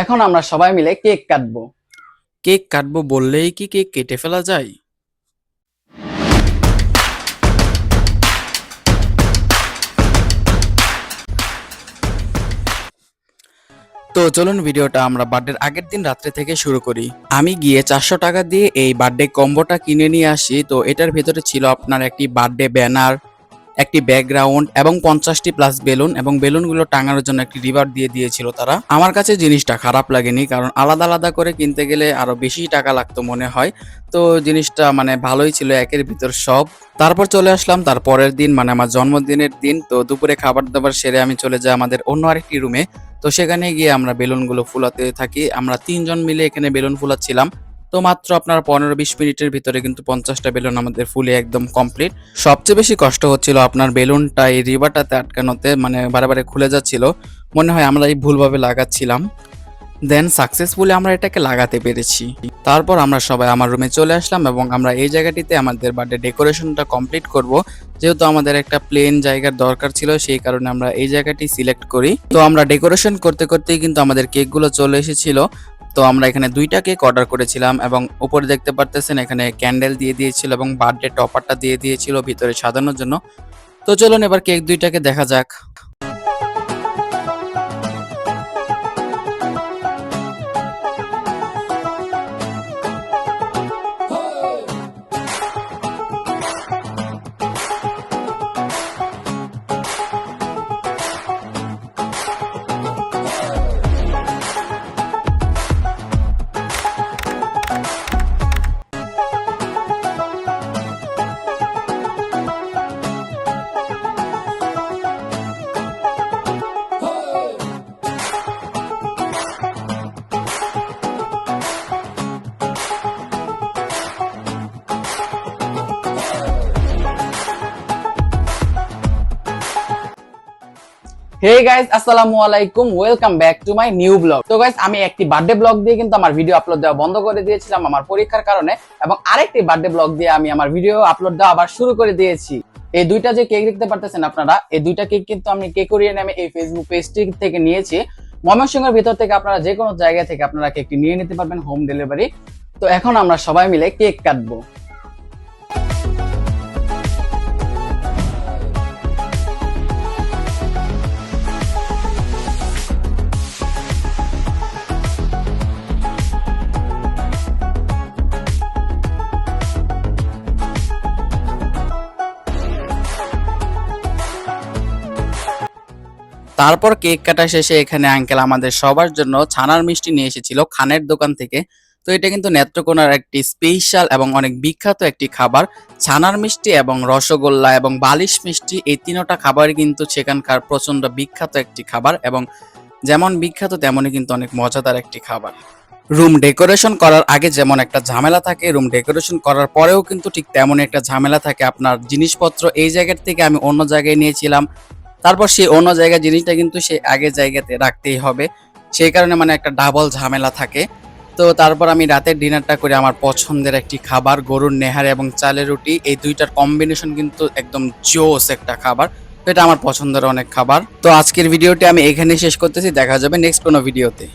এখন আমরা সবাই মিলে কেক কাটবো। কেক কাটবো বললেই কি কেক কেটে ফেলা যায়? তো চলুন ভিডিওটা আমরা বার্থডের আগের দিন রাত্রে থেকে শুরু করি। আমি গিয়ে 400 টাকা দিয়ে এই বার্থডে কম্বোটা কিনে নিয়ে আসি। তো এটার ভেতরে ছিল আপনার একটি বার্থডে ব্যানার, একটি ব্যাকগ্রাউন্ড এবং 50টি প্লাস বেলুন, এবং বেলুনগুলো টাঙানোর জন্য একটি রিবার দিয়ে দিয়েছিল তারা। আমার কাছে জিনিসটা খারাপ লাগেনি, কারণ আলাদা আলাদা করে কিনতে গেলে আরো বেশি টাকা লাগতো মনে হয়। তো জিনিসটা ভালোই ছিল, একের ভিতর সব। তারপর চলে আসলাম তার পরের দিন, আমার জন্মদিনের দিন। তো দুপুরে খাবার দাবার সেরে আমি চলে যাই আমাদের অন্য আরেকটি রুমে। তো সেখানে গিয়ে আমরা বেলুনগুলো ফুলাতে থাকি। আমরা 3 জন মিলে এখানে বেলুন ফুলাচ্ছিলাম। তো মাত্র আপনার 15-20 মিনিটের ভিতরে কিন্তু 50টা বেলুন আমাদের ফুলে একদম কমপ্লিট। সবচেয়ে বেশি কষ্ট হচ্ছিল আপনার বেলুনটা এই রিবারটাতে আটকানোতে, বারে খুলে যাচ্ছিল। মনে হয় আমরা এই ভুলভাবে লাগাচ্ছিলাম। দেন সাকসেসফুলি আমরা এটাকে লাগাতে পেরেছি। তারপর আমরা সবাই আমার রুমে চলে আসলাম এবং আমরা এই জায়গাটিতে আমাদের বার্থডে ডেকোরেশনটা কমপ্লিট করব। যেহেতু আমাদের একটা প্লেন জায়গার দরকার ছিল, সেই কারণে আমরা এই জায়গাটি সিলেক্ট করি। তো আমরা ডেকোরেশন করতে করতেই কিন্তু আমাদের কেকগুলো চলে এসেছিল। তো আমরা এখানে 2টা কেক অর্ডার করেছিলাম এবং উপরে দেখতে পারতেছেন এখানে ক্যান্ডেল দিয়ে দিয়েছিল এবং বার্থডে টপারটা দিয়ে দিয়েছিল ভিতরে সাজানোর জন্য। তো চলুন এবার কেক 2টাকে দেখা যাক। হে গাইস, আসসালামু আলাইকুম, welcome back to my new blog. তো গাইস, আমি একটি বার্থডে ব্লগ দিয়ে কিন্তু আমার ভিডিও আপলোড দেওয়া বন্ধ করে দিয়েছিলাম আমার পরীক্ষার কারণে, এবং আরেকটি বার্থডে ব্লগ দিয়ে আমি আমার ভিডিও আপলোড দেওয়া আবার শুরু করে দিয়েছি। এই দুইটা যে কেক দেখতে পারতেছেন আপনারা, এই দুইটা কেক কিন্তু আমি কেকোরিয়া নামে এই ফেসবুক পেজটি থেকে নিয়েছি। ময়মনসিংহের ভিতর থেকে আপনারা যে কোনো জায়গা থেকে আপনারা কেকটি নিয়ে নিতে পারবেন, হোম ডেলিভারি। তো এখন আমরা সবাই মিলে কেক কাটবো। তারপর কেক কাটা শেষে এখানে আঙ্কেল আমাদের সবার জন্য ছানার মিষ্টি নিয়ে এসেছিল খানের দোকান থেকে। তো এটা কিন্তু নেত্রকোনার একটি স্পেশাল এবং অনেক বিখ্যাত একটি খাবার। ছানার মিষ্টি এবং রসগোল্লা এবং বালিশ মিষ্টি, এই 3টা খাবারই কিন্তু সেখানকার প্রচন্ড বিখ্যাত একটি খাবার, এবং যেমন বিখ্যাত তেমনই কিন্তু অনেক মজাদার একটি খাবার। রুম ডেকোরেশন করার আগে যেমন একটা ঝামেলা থাকে, রুম ডেকোরেশন করার পরেও কিন্তু ঠিক তেমনই একটা ঝামেলা থাকে। আপনার জিনিসপত্র এই জায়গার থেকে আমি অন্য জায়গায় নিয়েছিলাম, তারপর সেই অন্য জায়গায় জিনিসটা কিন্তু সে আগের জায়গাতে রাখতেই হবে। সেই কারণে একটা ডাবল ঝামেলা থাকে। তো তারপর আমি রাতের ডিনারটা করে আমার পছন্দের একটি খাবার গরুর নেহারি এবং চালের রুটি, এই দুইটার কম্বিনেশন কিন্তু একদম জোস একটা খাবার। তো এটা আমার পছন্দের অনেক খাবার। তো আজকের ভিডিওটি আমি এখানেই শেষ করতেছি, দেখা যাবে নেক্সট কোনো ভিডিওতে।